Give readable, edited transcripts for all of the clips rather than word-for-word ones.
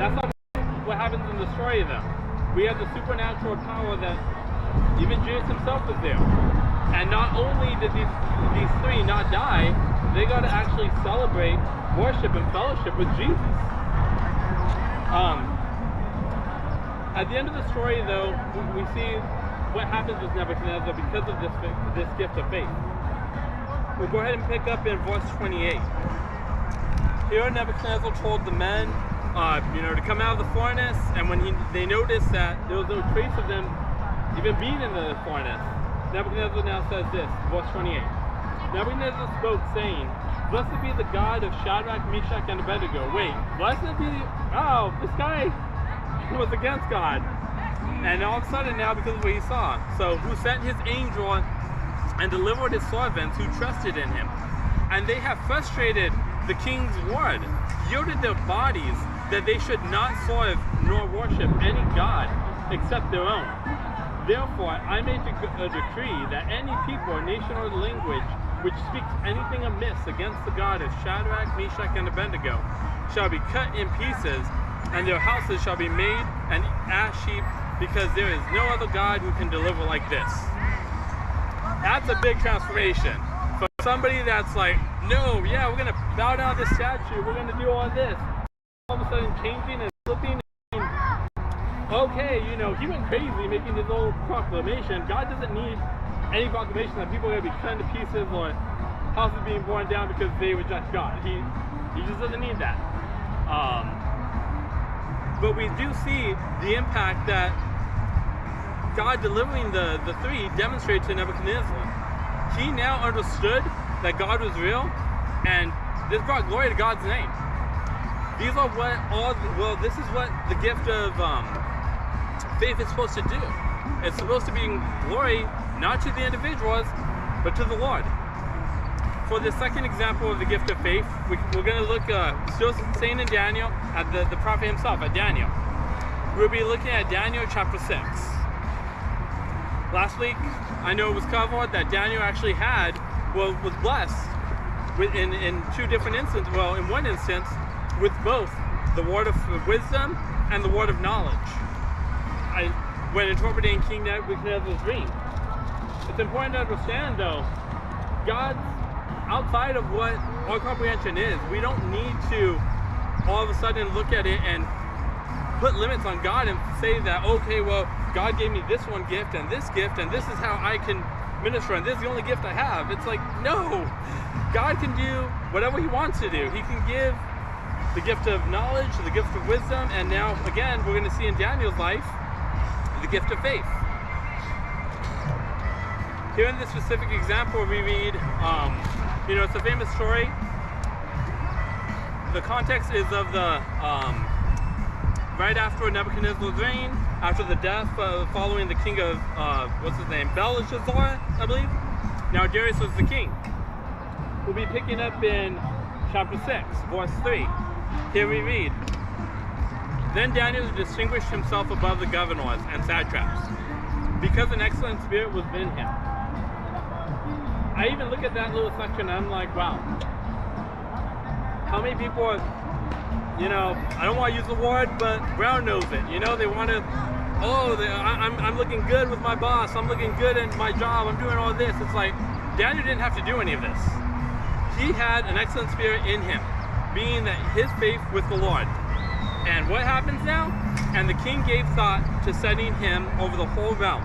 That's not what happens in the story though. We have the supernatural power that even Jesus himself was there. And not only did these three not die, they got to actually celebrate, worship, and fellowship with Jesus. At the end of the story though, we see what happens with Nebuchadnezzar because of this gift of faith. We'll go ahead and pick up in verse 28. Here Nebuchadnezzar told the men to come out of the furnace, and when they noticed that there was no trace of them even being in the furnace, Nebuchadnezzar now says this, verse 28. Nebuchadnezzar spoke, saying, "Blessed be the God of Shadrach, Meshach, and Abednego." Wait, blessed be this guy was against God. And all of a sudden now, because of what he saw, so who sent his angel and delivered his servants who trusted in him. And they have frustrated the king's word, yielded their bodies that they should not serve nor worship any god except their own. Therefore, I make a decree that any people, nation, or language which speaks anything amiss against the God of Shadrach, Meshach, and Abednego shall be cut in pieces, and their houses shall be made an ash heap, because there is no other God who can deliver like this. That's a big transformation. For somebody that's like, no, yeah, we're going to bow down to this statue, we're going to do all this. All of a sudden changing and flipping. Okay, he went crazy making his old proclamation. God doesn't need any proclamation that people are going to be cut into pieces or houses being born down because they reject God. He just doesn't need that. But we do see the impact that God delivering the three demonstrated to Nebuchadnezzar. He now understood that God was real, and this brought glory to God's name. These are this is what the gift of faith is supposed to do. It's supposed to bring glory not to the individuals, but to the Lord. For the second example of the gift of faith, we're going to look, still staying in Daniel, at the prophet himself, at Daniel. We'll be looking at Daniel chapter 6. Last week, I know it was covered that Daniel actually was blessed in two different instances. Well, in one instance, with both the word of wisdom and the word of knowledge. When interpreting King Nebuchadnezzar's dream. It's important to understand, though, God's outside of what our comprehension is. We don't need to all of a sudden look at it and put limits on God and say that, okay, well, God gave me this one gift, and this is how I can minister, and this is the only gift I have. It's like, no! God can do whatever he wants to do. He can give the gift of knowledge, the gift of wisdom, and now, again, we're going to see in Daniel's life, the gift of faith. Here in this specific example, we read, it's a famous story. The context is of the, right after Nebuchadnezzar's reign, after the death following the king of, Belshazzar, I believe. Now Darius was the king. We'll be picking up in chapter 6, verse 3. Here we read, "Then Daniel distinguished himself above the governors and satraps, because an excellent spirit was in him." I even look at that little section and I'm like, wow. How many people are, I don't want to use the word, but brown nose it. They want to, I'm looking good with my boss. I'm looking good in my job. I'm doing all this. It's like, Daniel didn't have to do any of this. He had an excellent spirit in him, being that his faith with the Lord. And what happens now? And the king gave thought to setting him over the whole realm.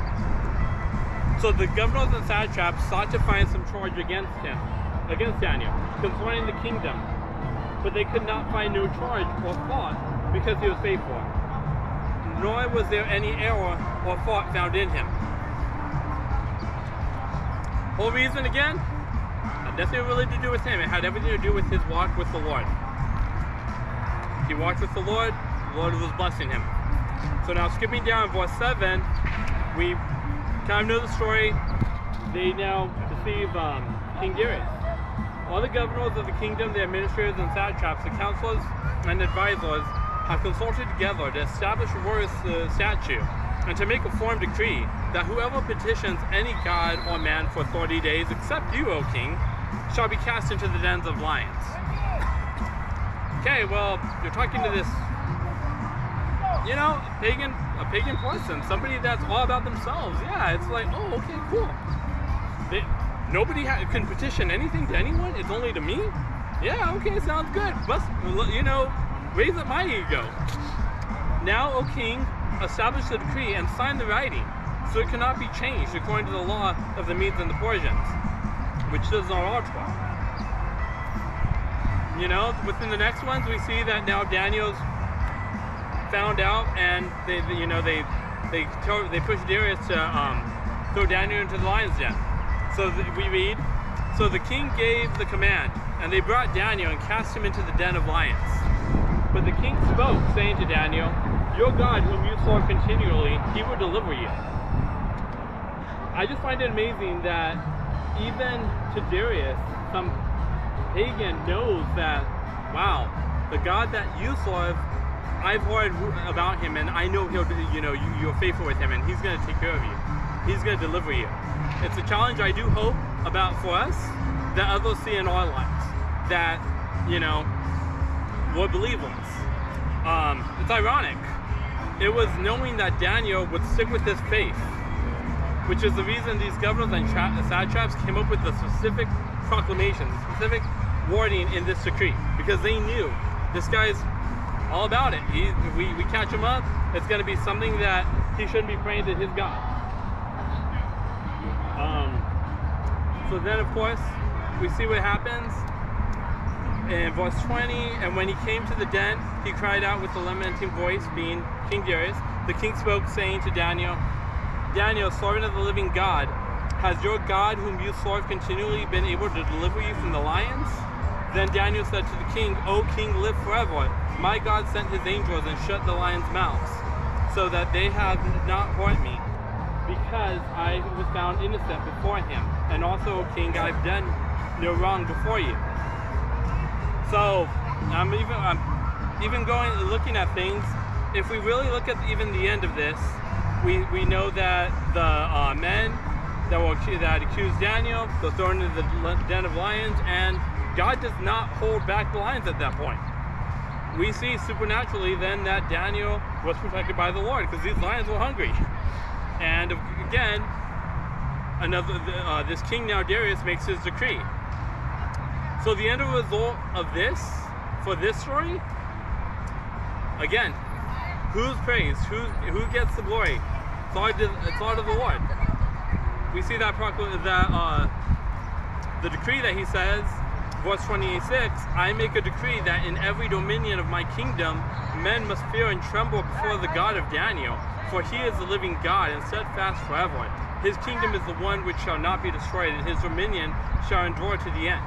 So the governors and satraps sought to find some charge against Daniel, concerning the kingdom. But they could not find no charge or fault, because he was faithful. Nor was there any error or fault found in him. Whole reason again? Had nothing really to do with him. It had everything to do with his walk with the Lord. He walked with the Lord was blessing him. So now skipping down verse 7, we kind of know the story. They now deceive King Darius. All the governors of the kingdom, the administrators and satraps, the counselors and advisors have consulted together to establish a royal statute and to make a form decree that whoever petitions any god or man for 30 days, except you, O king, shall be cast into the dens of lions. Okay, well, you're talking to this a pagan person, somebody that's all about themselves. Yeah, it's like, oh, okay, cool. Nobody can petition anything to anyone. It's only to me. Yeah, okay, sounds good. But raise up my ego. Now, O king, establish the decree and sign the writing, so it cannot be changed according to the law of the Medes and the Persians, which does not alter. Within the next ones, we see that now Daniel's found out, and they pushed Darius to throw Daniel into the lion's den. So we read, so the king gave the command, and they brought Daniel and cast him into the den of lions. But the king spoke, saying to Daniel, your God, whom you serve continually, he will deliver you. I just find it amazing that even to Darius, some pagan knows that, wow, the God that you serve, I've heard about him, and I know you're faithful with him, and he's going to take care of you. He's going to deliver you. It's a challenge I do hope about for us, that others see in our lives, that, we're believers. It's ironic. It was knowing that Daniel would stick with this faith, which is the reason these governors and satraps came up with the specific proclamation, the specific wording in this decree, because they knew this guy's all about it. We catch him up, it's going to be something that he shouldn't be praying to his God. So then, of course, we see what happens in verse 20. And when he came to the den, he cried out with a lamenting voice, being King Darius. The king spoke, saying to Daniel, Daniel, servant of the living God, has your God, whom you serve continually, been able to deliver you from the lions? Then Daniel said to the king, O king, live forever. My God sent his angels and shut the lions' mouths, so that they have not hurt me, because I was found innocent before him. And also, O king, I've done no wrong before you. So I'm even looking at things. If we really look at even the end of this, we know that the men that accused Daniel, they're thrown into the den of lions, and God does not hold back the lions at that point. We see supernaturally then that Daniel was protected by the Lord, because these lions were hungry. And again, this king now, Darius, makes his decree. So the end result of this, for this story, again, who's praised? Who gets the glory? It's all of the Lord. We see that the decree that he says, verse 28:6, I make a decree that in every dominion of my kingdom, men must fear and tremble before the God of Daniel, for he is the living God and steadfast forever. His kingdom is the one which shall not be destroyed, and his dominion shall endure to the end.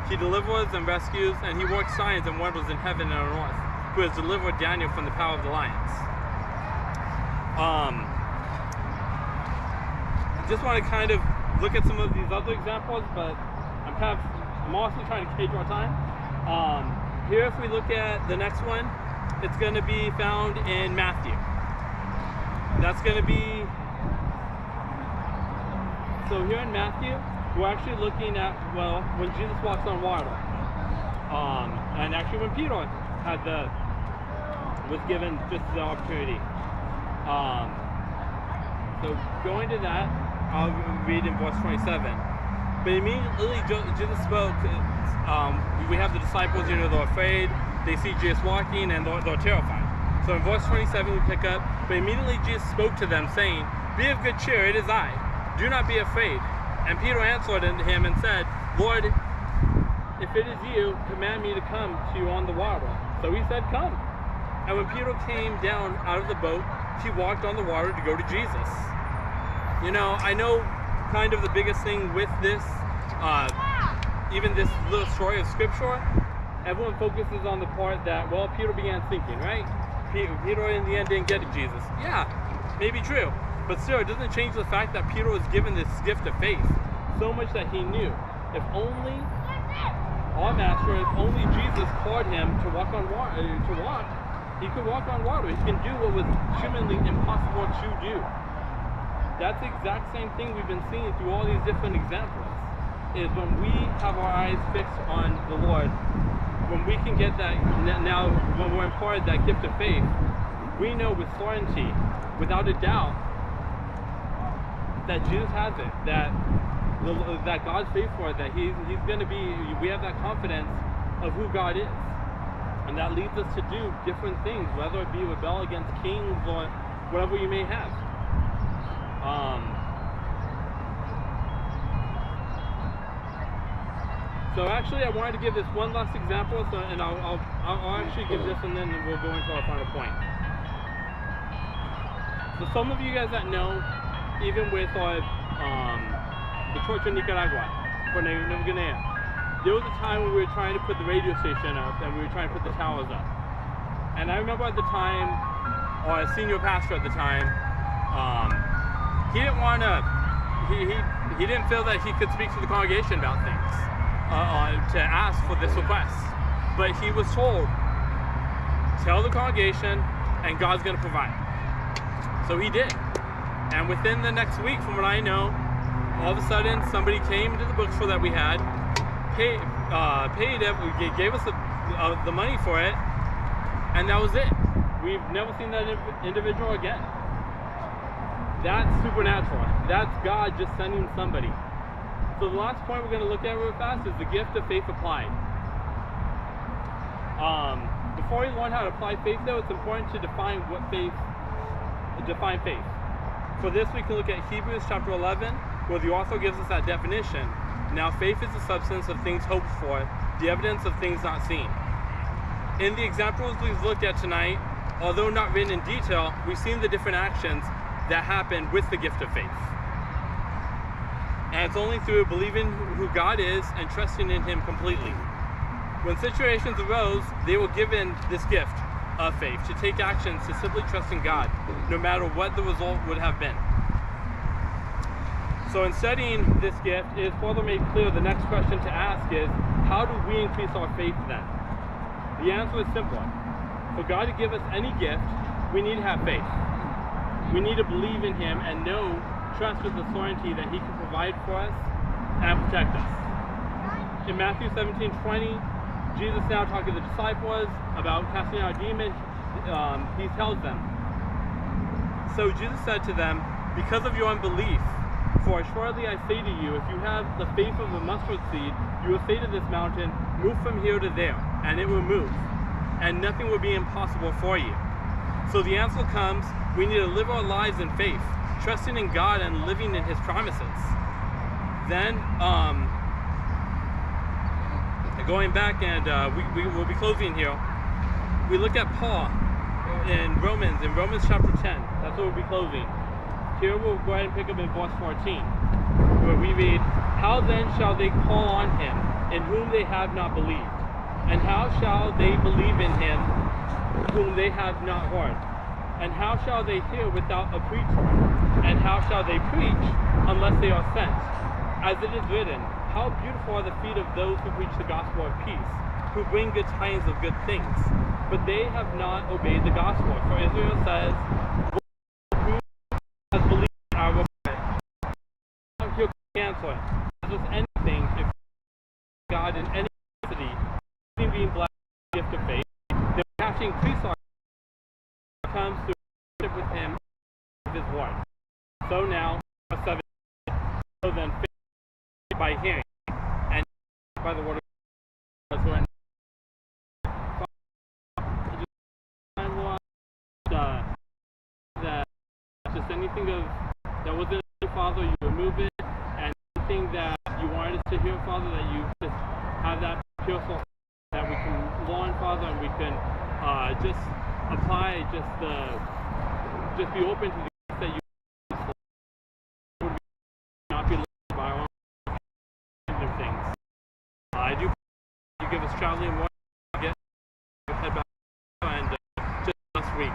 He delivers and rescues, and he works signs and wonders in heaven and on earth, who has delivered Daniel from the power of the lions. Just want to kind of look at some of these other examples, but I'm also trying to gauge our time. Here, if we look at the next one, it's going to be found in Matthew. That's going to be, so here in Matthew, we're actually looking at, well, when Jesus walks on water. And actually when Peter was given just the opportunity. So going to that, I'll read in verse 27. But immediately Jesus spoke, we have the disciples, they're afraid, they see Jesus walking, and they're terrified. So in verse 27 we pick up, but immediately Jesus spoke to them, saying, be of good cheer, it is I. Do not be afraid. And Peter answered him and said, Lord, if it is you, command me to come to you on the water. So he said, come. And when Peter came down out of the boat, he walked on the water to go to Jesus. I know kind of the biggest thing with this, even this little story of scripture, everyone focuses on the part that, well, Peter began sinking, right? Peter in the end didn't get to Jesus. Yeah, maybe true. But still, it doesn't change the fact that Peter was given this gift of faith, so much that he knew, if only our master, if only Jesus called him to walk on water, he could walk on water. He can do what was humanly impossible to do. That's the exact same thing we've been seeing through all these different examples, is when we have our eyes fixed on the Lord, when we can get that, now when we're imparted that gift of faith, we know with certainty, without a doubt, that Jesus has it, that God's faithful, that he's going to be, we have that confidence of who God is. And that leads us to do different things, whether it be rebel against kings or whatever you may have. So actually, I wanted to give this one last example, and I'll actually give this, and then we'll go into our final point. So some of you guys that know, even with the Church of Nicaragua, for Nueva Guinea, there was a time when we were trying to put the radio station up, and we were trying to put the towers up. And I remember at the time, or a senior pastor at the time, he didn't want to, he didn't feel that he could speak to the congregation about things, to ask for this request. But he was told, tell the congregation, and God's going to provide. So he did. And within the next week, from what I know, all of a sudden somebody came to the bookstore that we had, paid it, gave us the money for it, and that was it. We've never seen that individual again. That's supernatural. That's God just sending somebody. So the last point we're going to look at real fast is the gift of faith applied. Before we learn how to apply faith, though, it's important to define faith. For this, we can look at Hebrews chapter 11, where the author gives us that definition. Now, faith is the substance of things hoped for, the evidence of things not seen. In the examples we've looked at tonight, although not written in detail, we've seen the different actions that happen with the gift of faith. And it's only through believing who God is and trusting in Him completely. When situations arose, they were given this gift of faith to take actions to simply trust in God, no matter what the result would have been. So in studying this gift, it is further made clear the next question to ask is, how do we increase our faith then? The answer is simple. For God to give us any gift, we need to have faith. We need to believe in Him and trust with the certainty that He can provide for us and protect us. In Matthew 17:20, Jesus now talking to the disciples about casting out demons, He tells them, so Jesus said to them, because of your unbelief, for assuredly I say to you, if you have the faith of a mustard seed, you will say to this mountain, move from here to there, and it will move, and nothing will be impossible for you. So the answer comes, we need to live our lives in faith, trusting in God and living in His promises. Then, going back, and we will be closing here, we look at Paul in Romans chapter 10. That's where we'll be closing. Here we'll go ahead and pick up in verse 14, where we read, how then shall they call on Him in whom they have not believed? And how shall they believe in Him whom they have not heard? And how shall they hear without a preacher? And how shall they preach unless they are sent? As it is written, how beautiful are the feet of those who preach the gospel of peace, who bring good tidings of good things. But they have not obeyed the gospel. For Israel says, who has believed in our report? Here answer. As with anything, if God in any capacity, being blessed with the gift of faith, then we have to increase our comes through worship with Him of His word. So now, verse 7, so then faith by hearing, and by the word of God. So just anything that wasn't your Father, you remove it, and anything that you wanted us to hear, Father, that you just have that pure soul that we can learn, Father, and we can just apply, just be open to the gifts that you would not be limited by our own things. I do you give us traveling more, get head back, and just last week.